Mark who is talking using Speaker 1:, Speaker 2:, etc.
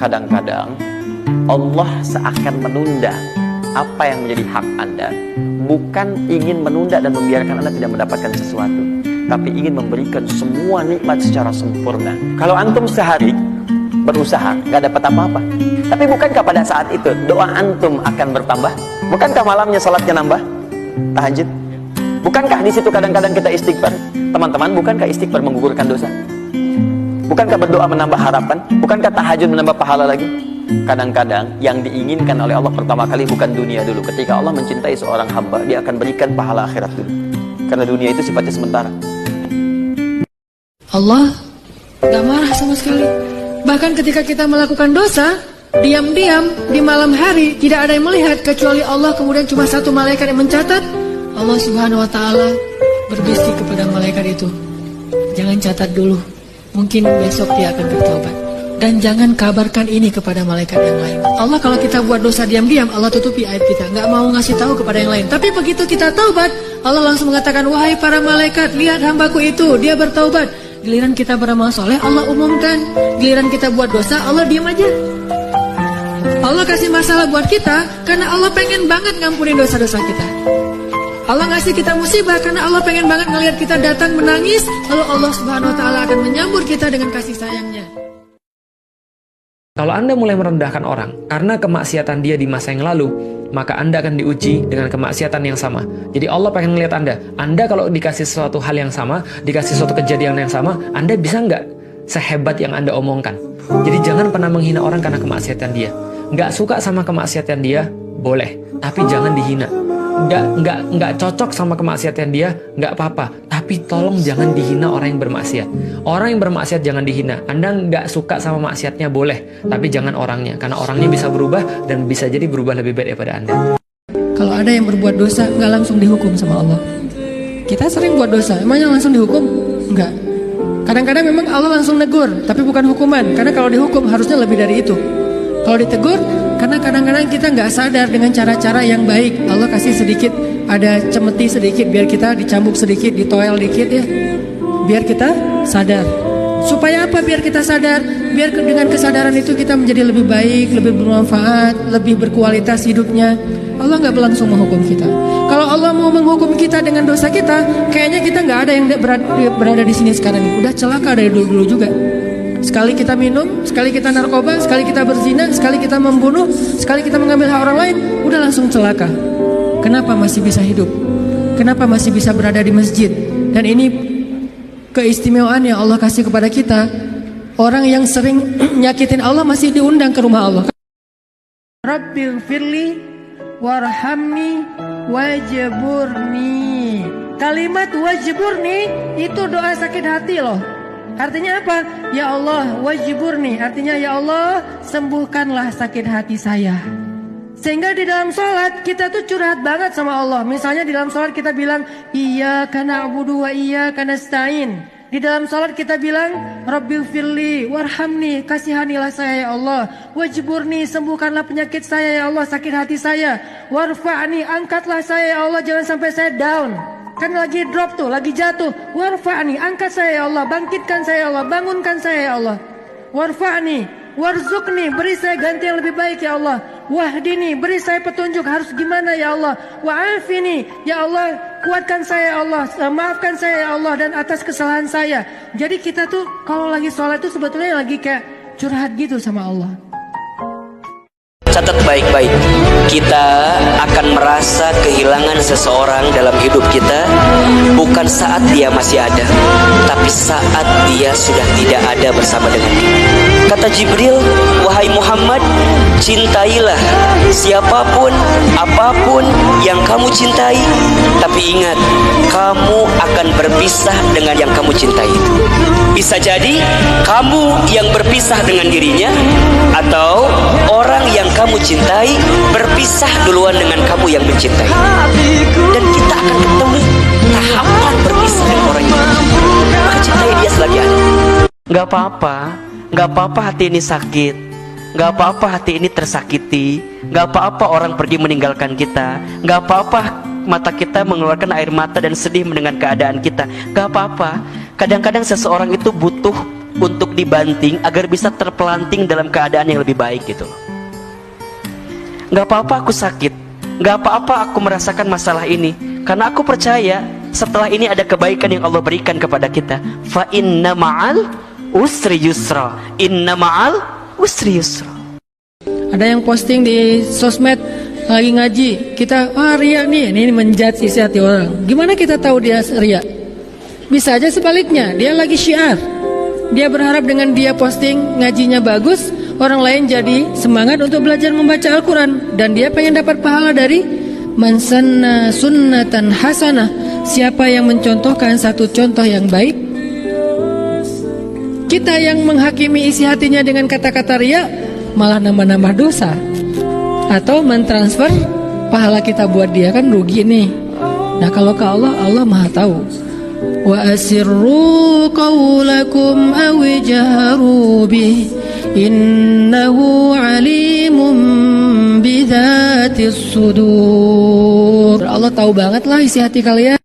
Speaker 1: Kadang-kadang Allah seakan menunda apa yang menjadi hak Anda, bukan ingin menunda dan membiarkan Anda tidak mendapatkan sesuatu, tapi ingin memberikan semua nikmat secara sempurna. Kalau antum sehari berusaha gak dapat apa-apa, tapi bukankah pada saat itu doa antum akan bertambah? Bukankah malamnya salatnya nambah, tahajud? Bukankah di situ kadang-kadang kita istighfar? Teman-teman, bukankah istighfar menggugurkan dosa? Bukankah berdoa menambah harapan? Bukankah tahajud menambah pahala lagi? Kadang-kadang yang diinginkan oleh Allah pertama kali bukan dunia dulu. Ketika Allah mencintai seorang hamba, Dia akan berikan pahala akhirat dulu. Karena dunia itu sifatnya sementara.
Speaker 2: Allah gak marah sama sekali. Bahkan ketika kita melakukan dosa, diam-diam di malam hari tidak ada yang melihat kecuali Allah. Kemudian cuma satu malaikat yang mencatat. Allah Subhanahu wa ta'ala berbisik kepada malaikat itu, jangan catat dulu, mungkin besok dia akan bertobat. Dan jangan kabarkan ini kepada malaikat yang lain. Allah kalau kita buat dosa diam-diam, Allah tutupi aib kita, gak mau ngasih tahu kepada yang lain. Tapi begitu kita taubat, Allah langsung mengatakan, wahai para malaikat, lihat hambaku itu, dia bertaubat. Giliran kita beramal soleh, Allah umumkan. Giliran kita buat dosa, Allah diam aja. Allah kasih masalah buat kita karena Allah pengen banget ngampunin dosa-dosa kita. Allah ngasih kita musibah karena Allah pengen banget ngelihat kita datang menangis, lalu Allah Subhanahu wa ta'ala akan menyambut kita dengan kasih sayangnya.
Speaker 3: Kalau Anda mulai merendahkan orang karena kemaksiatan dia di masa yang lalu, maka Anda akan diuji dengan kemaksiatan yang sama. Jadi Allah pengen ngelihat Anda kalau dikasih sesuatu hal yang sama, dikasih suatu kejadian yang sama, Anda bisa nggak sehebat yang Anda omongkan? Jadi jangan pernah menghina orang karena kemaksiatan dia. Nggak suka sama kemaksiatan dia, boleh, tapi jangan dihina. Nggak cocok sama kemaksiatan dia, nggak apa-apa, tapi tolong jangan dihina orang yang bermaksiat. Orang yang bermaksiat jangan dihina. Anda nggak suka sama maksiatnya boleh, tapi jangan orangnya, karena orangnya bisa berubah dan bisa jadi berubah lebih baik daripada Anda.
Speaker 2: Kalau ada yang berbuat dosa, nggak langsung dihukum sama Allah. Kita sering buat dosa, emangnya langsung dihukum? Enggak. Kadang-kadang memang Allah langsung negur, tapi bukan hukuman, karena kalau dihukum harusnya lebih dari itu. Kalau ditegur, karena kadang-kadang kita nggak sadar dengan cara-cara yang baik. Allah kasih sedikit, ada cemeti sedikit, biar kita dicambuk sedikit, ditoel dikit ya, biar kita sadar. Supaya apa? Biar kita sadar, biar dengan kesadaran itu kita menjadi lebih baik, lebih bermanfaat, lebih berkualitas hidupnya. Allah nggak langsung menghukum kita. Kalau Allah mau menghukum kita dengan dosa kita, kayaknya kita nggak ada yang berada di sini sekarang. Udah celaka dari dulu-dulu juga. Sekali kita minum, sekali kita narkoba, sekali kita berzina, sekali kita membunuh, sekali kita mengambil hak orang lain, udah langsung celaka. Kenapa masih bisa hidup? Kenapa masih bisa berada di masjid? Dan ini keistimewaan yang Allah kasih kepada kita. Orang yang sering nyakitin Allah masih diundang ke rumah Allah. Rabbighfirli warhamni wajburni. Kalimat wajburni itu doa sakit hati loh. Artinya apa? Ya Allah wajburni, artinya ya Allah sembuhkanlah sakit hati saya. Sehingga di dalam sholat kita tuh curhat banget sama Allah. Misalnya di dalam sholat kita bilang iyyaka na'budu wa iyyaka nasta'in. Di dalam sholat kita bilang Rabbighfirli warhamni, kasihanilah saya ya Allah. Wajburni, sembuhkanlah penyakit saya ya Allah, sakit hati saya. Warfa'ni, angkatlah saya ya Allah, jangan sampai saya down. Kan lagi drop tuh, lagi jatuh. Warfa'ni, angkat saya ya Allah, bangkitkan saya ya Allah, bangunkan saya ya Allah. Warfa'ni, warzuqni, beri saya ganti yang lebih baik ya Allah. Wahdini, beri saya petunjuk harus gimana ya Allah. Wa'afini, ya Allah, kuatkan saya ya Allah, maafkan saya ya Allah dan atas kesalahan saya. Jadi kita tuh kalau lagi sholat tuh sebetulnya lagi kayak curhat gitu sama Allah.
Speaker 4: Catat baik-baik, kita akan merasa kehilangan seseorang dalam hidup kita bukan saat dia masih ada, tapi saat dia sudah tidak ada bersama dengan kita. Kata Jibril, wahai Muhammad, cintailah siapapun, apapun yang kamu cintai, tapi ingat, kamu akan berpisah dengan yang kamu cintai itu. Bisa jadi kamu yang berpisah dengan dirinya, atau orang yang kamu cintai berpisah duluan dengan kamu yang mencintai. Dan kita akan ketemu tahapan berpisah dengan orang itu. Maka cintai dia selagi ada.
Speaker 5: Gak apa-apa, gak apa-apa hati ini sakit, gak apa-apa hati ini tersakiti, gak apa-apa orang pergi meninggalkan kita, gak apa-apa mata kita mengeluarkan air mata dan sedih mendengar keadaan kita, gak apa-apa. Kadang-kadang seseorang itu butuh untuk dibanting agar bisa terpelanting dalam keadaan yang lebih baik gitu loh. Gak apa-apa aku sakit, gak apa-apa aku merasakan masalah ini, karena aku percaya setelah ini ada kebaikan yang Allah berikan kepada kita. Fa inna ma'al usri yusra, inna ma'al usri yusra.
Speaker 2: Ada yang posting di sosmed lagi ngaji, kita ria nih, ini menjudge isi hati orang. Gimana kita tahu dia ria? Bisa aja sebaliknya, dia lagi syiar. Dia berharap dengan dia posting ngajinya bagus, orang lain jadi semangat untuk belajar membaca Al-Quran, dan dia pengen dapat pahala dari man sanna sunnatan hasanah. Siapa yang mencontohkan satu contoh yang baik? Kita yang menghakimi isi hatinya dengan kata-kata ria, malah nambah-nambah dosa, atau mentransfer pahala kita buat dia, kan rugi nih. Nah kalau ke Allah, Allah maha tahu. Wa asirru qawlakum aw jaharu bih innahu alimun bidzatis sudur. Allah tahu banget lah isi hati kalian.